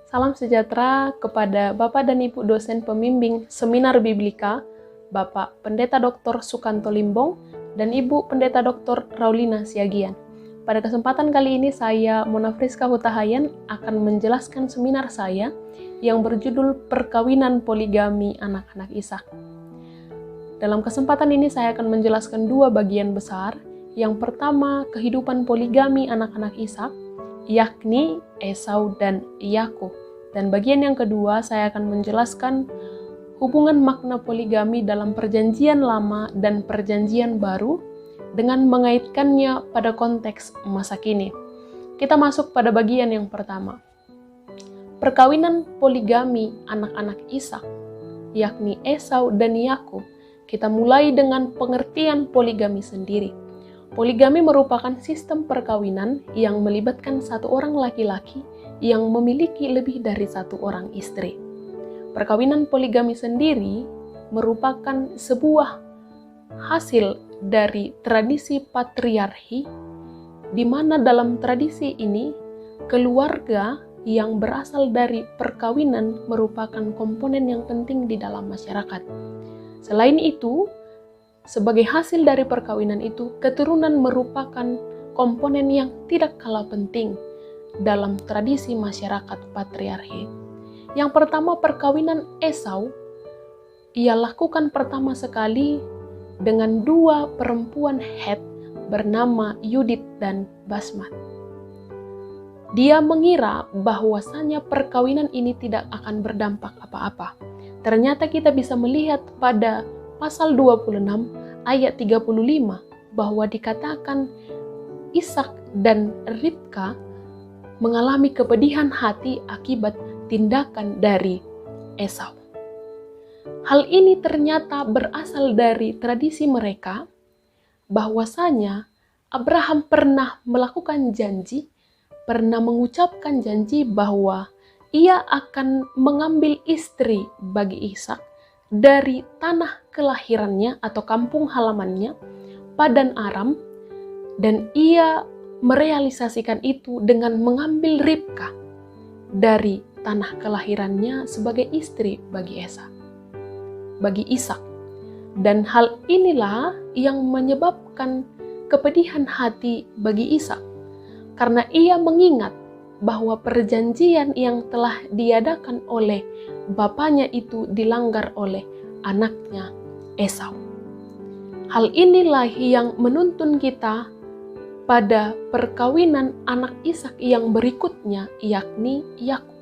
Salam sejahtera kepada Bapak dan Ibu dosen pembimbing Seminar Biblika, Bapak Pendeta Dr. Sukanto Limbong, dan Ibu Pendeta Dr. Raulina Siagian. Pada kesempatan kali ini saya, Mona Friska Hutahayan, akan menjelaskan seminar saya yang berjudul Perkawinan Poligami Anak-anak Ishak. Dalam kesempatan ini saya akan menjelaskan dua bagian besar. Yang pertama, kehidupan poligami anak-anak Ishak, yakni Esau dan Yakub. Dan bagian yang kedua, saya akan menjelaskan hubungan makna poligami dalam Perjanjian Lama dan Perjanjian Baru dengan mengaitkannya pada konteks masa kini. Kita masuk pada bagian yang pertama. Perkawinan poligami anak-anak Ishak, yakni Esau dan Yakub. Kita mulai dengan pengertian poligami sendiri. Poligami merupakan sistem perkawinan yang melibatkan satu orang laki-laki yang memiliki lebih dari satu orang istri. Perkawinan poligami sendiri merupakan sebuah hasil dari tradisi patriarki, di mana dalam tradisi ini keluarga yang berasal dari perkawinan merupakan komponen yang penting di dalam masyarakat. Selain itu, sebagai hasil dari perkawinan itu, keturunan merupakan komponen yang tidak kalah penting dalam tradisi masyarakat patriarki. Yang pertama, perkawinan Esau, ia lakukan pertama sekali dengan dua perempuan Het bernama Yudit dan Basmat. Dia mengira bahwasanya perkawinan ini tidak akan berdampak apa-apa. Ternyata kita bisa melihat pada pasal 26 ayat 35 bahwa dikatakan Ishak dan Ribka mengalami kepedihan hati akibat tindakan dari Esau. Hal ini ternyata berasal dari tradisi mereka bahwasanya Abraham pernah melakukan janji, pernah mengucapkan janji bahwa ia akan mengambil istri bagi Ishak dari tanah kelahirannya atau kampung halamannya, Padan Aram, dan ia merealisasikan itu dengan mengambil Ribka dari tanah kelahirannya sebagai istri bagi Ishak. Dan hal inilah yang menyebabkan kepedihan hati bagi Ishak, karena ia mengingat bahwa perjanjian yang telah diadakan oleh bapaknya itu dilanggar oleh anaknya Esau. Hal inilah yang menuntun kita pada perkawinan anak Ishak yang berikutnya, yakni Yakub.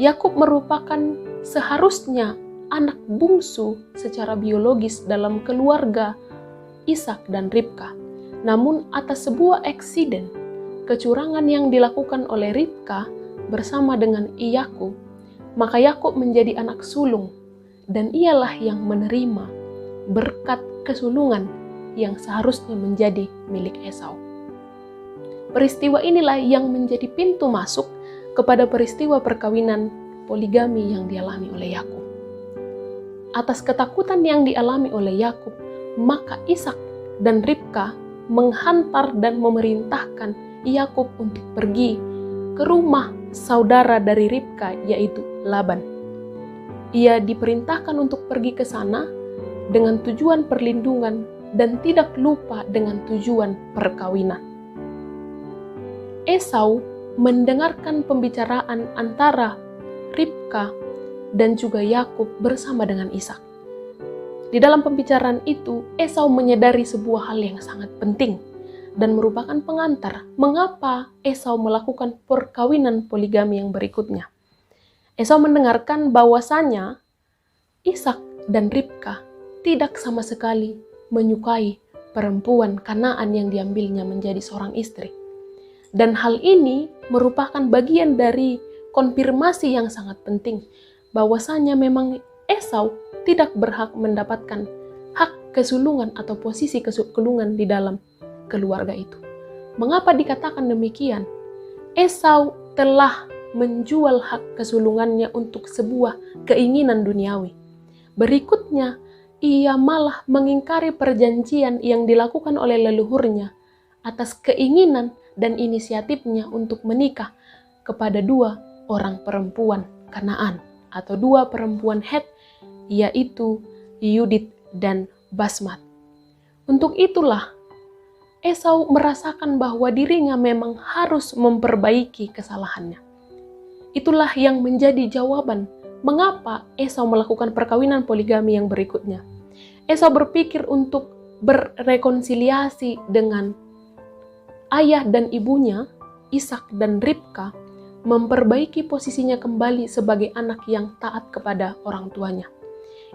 Yakub merupakan seharusnya anak bungsu secara biologis dalam keluarga Ishak dan Ribka. Namun atas sebuah eksiden, kecurangan yang dilakukan oleh Ribka bersama dengan Yakub, maka Yakub menjadi anak sulung, dan ialah yang menerima berkat kesulungan yang seharusnya menjadi milik Esau. Peristiwa inilah yang menjadi pintu masuk kepada peristiwa perkawinan poligami yang dialami oleh Yakub. Atas ketakutan yang dialami oleh Yakub, maka Ishak dan Ribka menghantar dan memerintahkan Yakub untuk pergi ke rumah saudara dari Ribka, yaitu Laban. Ia diperintahkan untuk pergi ke sana dengan tujuan perlindungan dan tidak lupa dengan tujuan perkawinan. Esau mendengarkan pembicaraan antara Ribka dan juga Yakub bersama dengan Ishak. Di dalam pembicaraan itu, Esau menyadari sebuah hal yang sangat penting dan merupakan pengantar mengapa Esau melakukan perkawinan poligami yang berikutnya. Esau mendengarkan bahwasanya Ishak dan Ribka tidak sama sekali menyukai perempuan Kanaan yang diambilnya menjadi seorang istri. Dan hal ini merupakan bagian dari konfirmasi yang sangat penting bahwasanya memang Esau tidak berhak mendapatkan hak kesulungan atau posisi kesulungan di dalam keluarga itu. Mengapa dikatakan demikian? Esau telah menjual hak kesulungannya untuk sebuah keinginan duniawi. Berikutnya, ia malah mengingkari perjanjian yang dilakukan oleh leluhurnya atas keinginan dan inisiatifnya untuk menikah kepada dua orang perempuan Kanaan atau 2 perempuan Het, yaitu Yudit dan Basmat. Untuk itulah Esau merasakan bahwa dirinya memang harus memperbaiki kesalahannya. Itulah yang menjadi jawaban mengapa Esau melakukan perkawinan poligami yang berikutnya. Esau berpikir untuk berrekonsiliasi dengan ayah dan ibunya, Ishak dan Ribka, memperbaiki posisinya kembali sebagai anak yang taat kepada orang tuanya.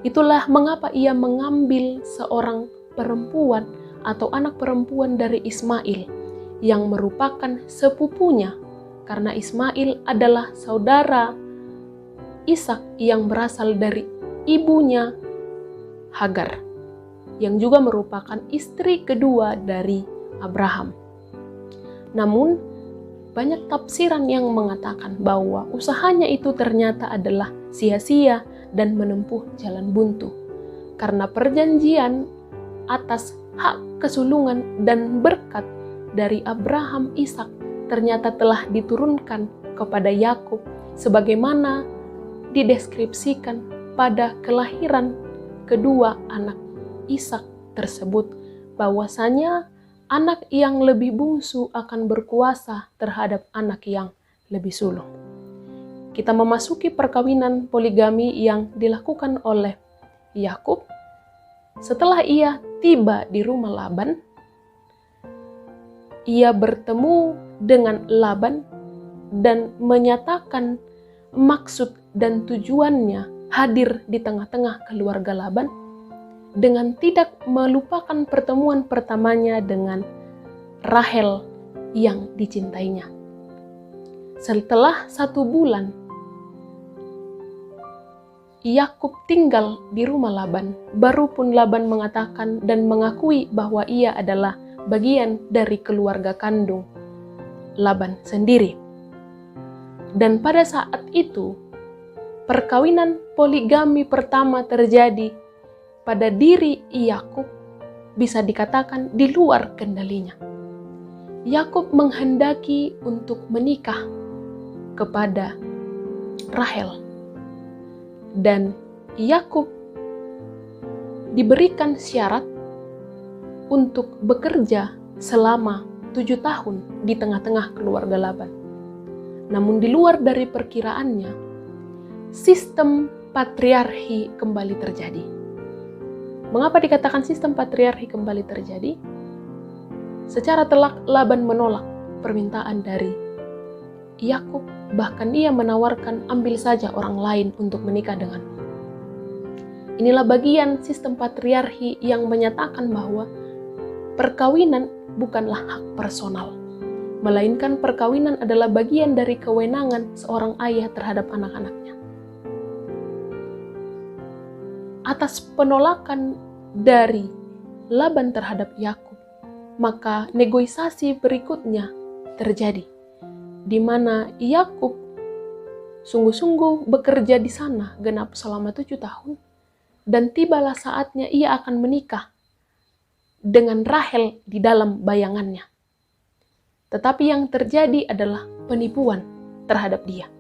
Itulah mengapa ia mengambil seorang perempuan atau anak perempuan dari Ismail yang merupakan sepupunya, karena Ismail adalah saudara Ishak yang berasal dari ibunya Hagar, yang juga merupakan istri kedua dari Abraham. Namun, banyak tafsiran yang mengatakan bahwa usahanya itu ternyata adalah sia-sia dan menempuh jalan buntu, karena perjanjian atas hak kesulungan dan berkat dari Abraham Ishak ternyata telah diturunkan kepada Yakub sebagaimana dideskripsikan pada kelahiran kedua anak Ishak tersebut, bahwasanya anak yang lebih bungsu akan berkuasa terhadap anak yang lebih sulung. Kita memasuki perkawinan poligami yang dilakukan oleh Yakub. Setelah ia tiba di rumah Laban, ia bertemu dengan Laban dan menyatakan maksud dan tujuannya hadir di tengah-tengah keluarga Laban dengan tidak melupakan pertemuan pertamanya dengan Rahel yang dicintainya. Setelah 1 bulan, Yakub tinggal di rumah Laban, baru pun Laban mengatakan dan mengakui bahwa ia adalah bagian dari keluarga kandung Laban sendiri. Dan pada saat itu, perkawinan poligami pertama terjadi pada diri Yakub, bisa dikatakan di luar kendalinya. Yakub menghendaki untuk menikah kepada Rahel. Dan Yakub diberikan syarat untuk bekerja selama 7 tahun di tengah-tengah keluarga Laban. Namun di luar dari perkiraannya, sistem patriarki kembali terjadi. Mengapa dikatakan sistem patriarki kembali terjadi? Secara telak Laban menolak permintaan dari Yakub, bahkan ia menawarkan ambil saja orang lain untuk menikah denganmu. Inilah bagian sistem patriarki yang menyatakan bahwa perkawinan bukanlah hak personal, melainkan perkawinan adalah bagian dari kewenangan seorang ayah terhadap anak-anaknya. Atas penolakan dari Laban terhadap Yakub, maka negosiasi berikutnya terjadi, di mana Yakub sungguh-sungguh bekerja di sana genap selama 7 tahun, dan tibalah saatnya ia akan menikah dengan Rahel di dalam bayangannya. Tetapi yang terjadi adalah penipuan terhadap dia.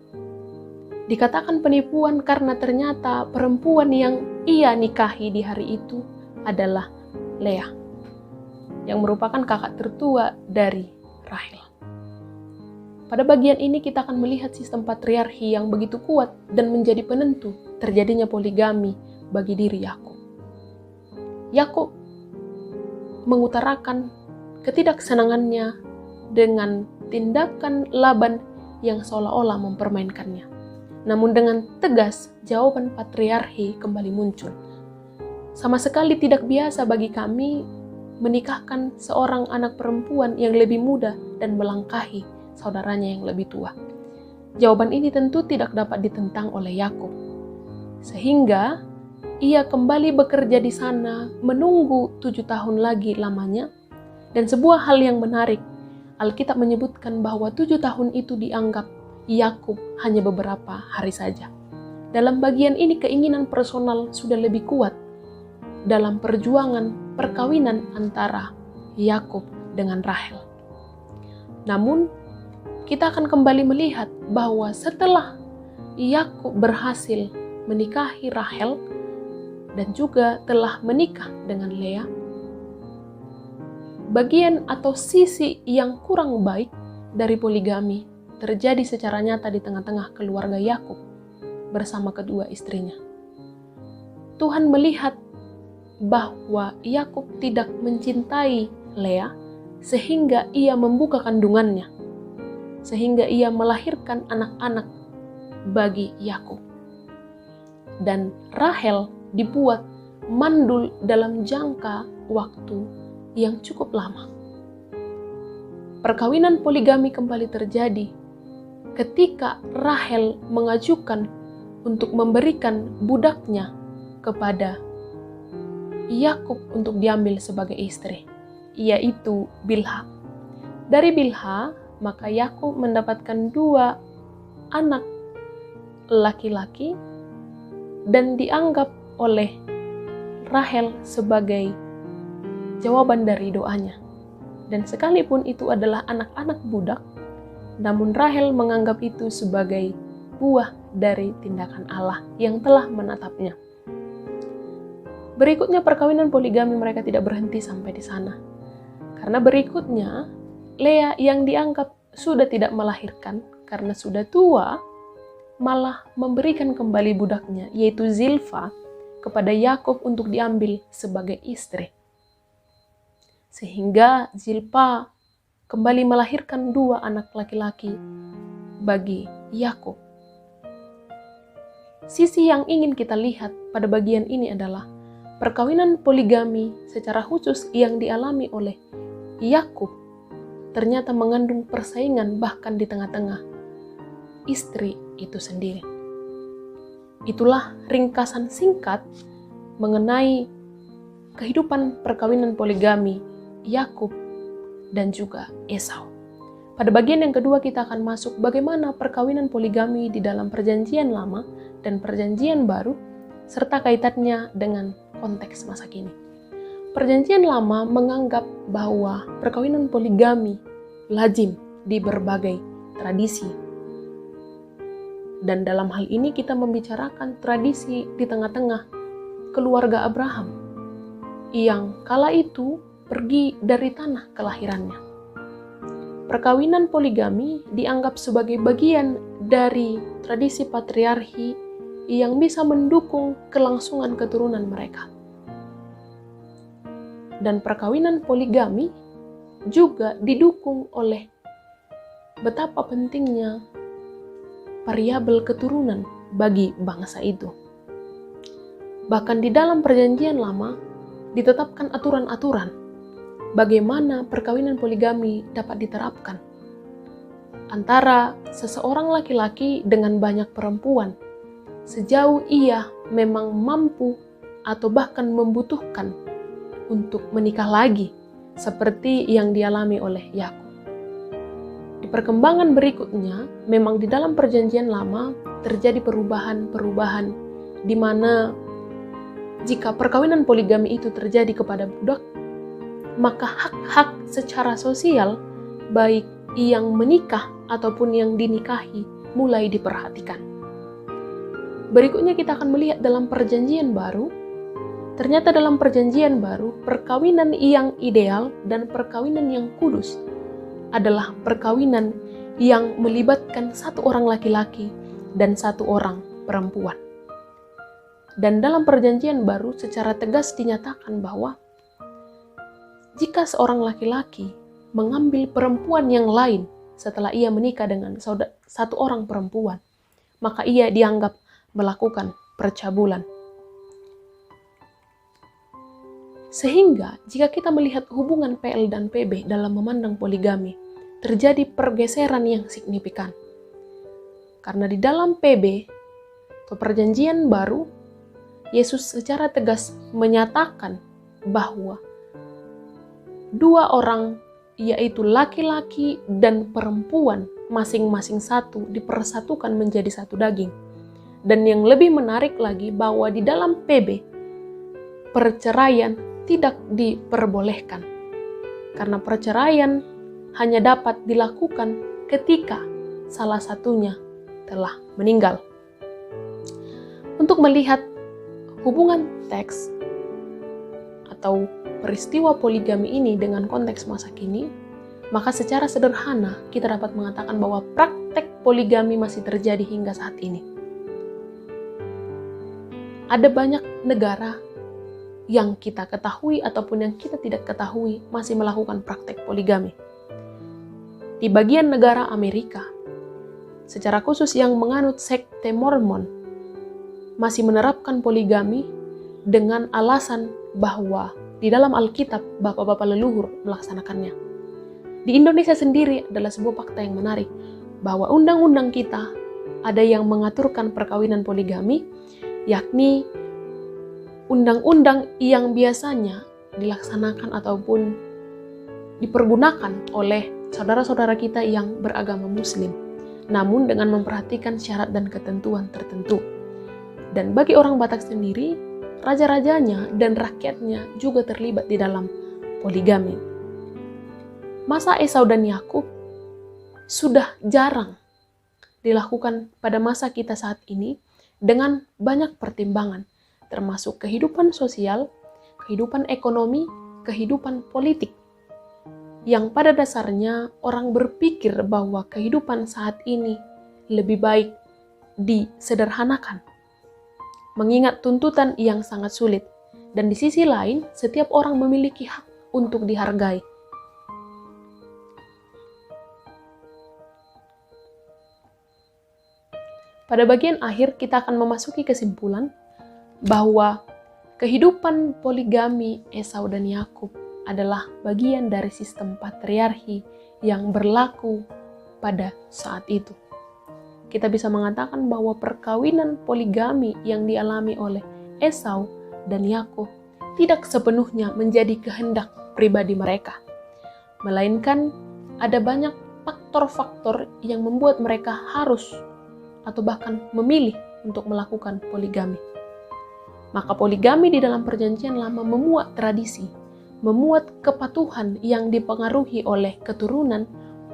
Dikatakan penipuan karena ternyata perempuan yang ia nikahi di hari itu adalah Lea, yang merupakan kakak tertua dari Rahel. Pada bagian ini kita akan melihat sistem patriarki yang begitu kuat dan menjadi penentu terjadinya poligami bagi diri Yakub. Yakub mengutarakan ketidaksenangannya dengan tindakan Laban yang seolah-olah mempermainkannya. Namun dengan tegas, jawaban patriarki kembali muncul. Sama sekali tidak biasa bagi kami menikahkan seorang anak perempuan yang lebih muda dan melangkahi saudaranya yang lebih tua. Jawaban ini tentu tidak dapat ditentang oleh Yakub. Sehingga ia kembali bekerja di sana menunggu 7 tahun lagi lamanya. Dan sebuah hal yang menarik, Alkitab menyebutkan bahwa 7 tahun itu dianggap Yakub hanya beberapa hari saja. Dalam bagian ini keinginan personal sudah lebih kuat dalam perjuangan perkawinan antara Yakub dengan Rahel. Namun kita akan kembali melihat bahwa setelah Yakub berhasil menikahi Rahel dan juga telah menikah dengan Lea, bagian atau sisi yang kurang baik dari poligami terjadi secara nyata di tengah-tengah keluarga Yakub bersama kedua istrinya. Tuhan melihat bahwa Yakub tidak mencintai Lea sehingga ia membuka kandungannya, sehingga ia melahirkan anak-anak bagi Yakub. Dan Rahel dibuat mandul dalam jangka waktu yang cukup lama. Perkawinan poligami kembali terjadi ketika Rahel mengajukan untuk memberikan budaknya kepada Yakub untuk diambil sebagai istri, yaitu Bilha. Dari Bilha, maka Yakub mendapatkan 2 anak laki-laki dan dianggap oleh Rahel sebagai jawaban dari doanya. Dan sekalipun itu adalah anak-anak budak, namun Rahel menganggap itu sebagai buah dari tindakan Allah yang telah menatapnya. Berikutnya perkawinan poligami mereka tidak berhenti sampai di sana. Karena berikutnya Lea yang dianggap sudah tidak melahirkan karena sudah tua, malah memberikan kembali budaknya yaitu Zilfa kepada Yakub untuk diambil sebagai istri. Sehingga Zilpa kembali melahirkan 2 anak laki-laki bagi Yakub. Sisi yang ingin kita lihat pada bagian ini adalah perkawinan poligami secara khusus yang dialami oleh Yakub ternyata mengandung persaingan bahkan di tengah-tengah istri itu sendiri. Itulah ringkasan singkat mengenai kehidupan perkawinan poligami Yakub dan juga Esau. Pada bagian yang kedua kita akan masuk bagaimana perkawinan poligami di dalam Perjanjian Lama dan Perjanjian Baru serta kaitannya dengan konteks masa kini. Perjanjian Lama menganggap bahwa perkawinan poligami lazim di berbagai tradisi. Dan dalam hal ini kita membicarakan tradisi di tengah-tengah keluarga Abraham yang kala itu pergi dari tanah kelahirannya. Perkawinan poligami dianggap sebagai bagian dari tradisi patriarki yang bisa mendukung kelangsungan keturunan mereka. Dan perkawinan poligami juga didukung oleh betapa pentingnya variabel keturunan bagi bangsa itu. Bahkan di dalam Perjanjian Lama ditetapkan aturan-aturan bagaimana perkawinan poligami dapat diterapkan antara seseorang laki-laki dengan banyak perempuan sejauh ia memang mampu atau bahkan membutuhkan untuk menikah lagi seperti yang dialami oleh Yakub. Di perkembangan berikutnya, memang di dalam Perjanjian Lama terjadi perubahan-perubahan di mana jika perkawinan poligami itu terjadi kepada budak, maka hak-hak secara sosial baik yang menikah ataupun yang dinikahi mulai diperhatikan. Berikutnya kita akan melihat dalam Perjanjian Baru. Ternyata dalam Perjanjian Baru, perkawinan yang ideal dan perkawinan yang kudus adalah perkawinan yang melibatkan 1 orang laki-laki dan 1 orang perempuan. Dan dalam Perjanjian Baru secara tegas dinyatakan bahwa jika seorang laki-laki mengambil perempuan yang lain setelah ia menikah dengan 1 orang perempuan, maka ia dianggap melakukan percabulan. Sehingga jika kita melihat hubungan PL dan PB dalam memandang poligami, terjadi pergeseran yang signifikan. Karena di dalam PB atau Perjanjian Baru, Yesus secara tegas menyatakan bahwa 2 orang, yaitu laki-laki dan perempuan, masing-masing 1 dipersatukan menjadi 1 daging. Dan yang lebih menarik lagi bahwa di dalam PB, perceraian tidak diperbolehkan. Karena perceraian hanya dapat dilakukan ketika salah satunya telah meninggal. Untuk melihat hubungan teks atau peristiwa poligami ini dengan konteks masa kini, maka secara sederhana kita dapat mengatakan bahwa praktek poligami masih terjadi hingga saat ini. Ada banyak negara yang kita ketahui ataupun yang kita tidak ketahui masih melakukan praktek poligami. Di bagian negara Amerika, secara khusus yang menganut sekte Mormon, masih menerapkan poligami dengan alasan bahwa di dalam Alkitab bapak-bapak leluhur melaksanakannya. Di Indonesia sendiri adalah sebuah fakta yang menarik, bahwa undang-undang kita ada yang mengaturkan perkawinan poligami, yakni undang-undang yang biasanya dilaksanakan ataupun dipergunakan oleh saudara-saudara kita yang beragama Muslim, namun dengan memperhatikan syarat dan ketentuan tertentu. Dan bagi orang Batak sendiri, raja-rajanya dan rakyatnya juga terlibat di dalam poligami. Masa Esau dan Yakub sudah jarang dilakukan pada masa kita saat ini dengan banyak pertimbangan, termasuk kehidupan sosial, kehidupan ekonomi, kehidupan politik, yang pada dasarnya orang berpikir bahwa kehidupan saat ini lebih baik disederhanakan, mengingat tuntutan yang sangat sulit. Dan di sisi lain, setiap orang memiliki hak untuk dihargai. Pada bagian akhir, kita akan memasuki kesimpulan bahwa kehidupan poligami Esau dan Yakub adalah bagian dari sistem patriarki yang berlaku pada saat itu. Kita bisa mengatakan bahwa perkawinan poligami yang dialami oleh Esau dan Yakub tidak sepenuhnya menjadi kehendak pribadi mereka, melainkan ada banyak faktor-faktor yang membuat mereka harus atau bahkan memilih untuk melakukan poligami. Maka poligami di dalam perjanjian lama memuat tradisi, memuat kepatuhan yang dipengaruhi oleh keturunan,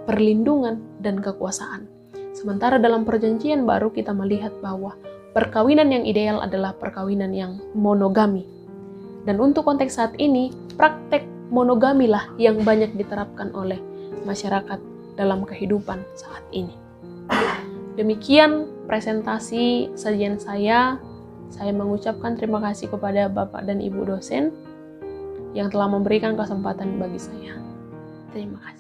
perlindungan, dan kekuasaan. Sementara dalam perjanjian baru kita melihat bahwa perkawinan yang ideal adalah perkawinan yang monogami. Dan untuk konteks saat ini, praktek monogamilah yang banyak diterapkan oleh masyarakat dalam kehidupan saat ini. Demikian presentasi sajian saya. Saya mengucapkan terima kasih kepada Bapak dan Ibu dosen yang telah memberikan kesempatan bagi saya. Terima kasih.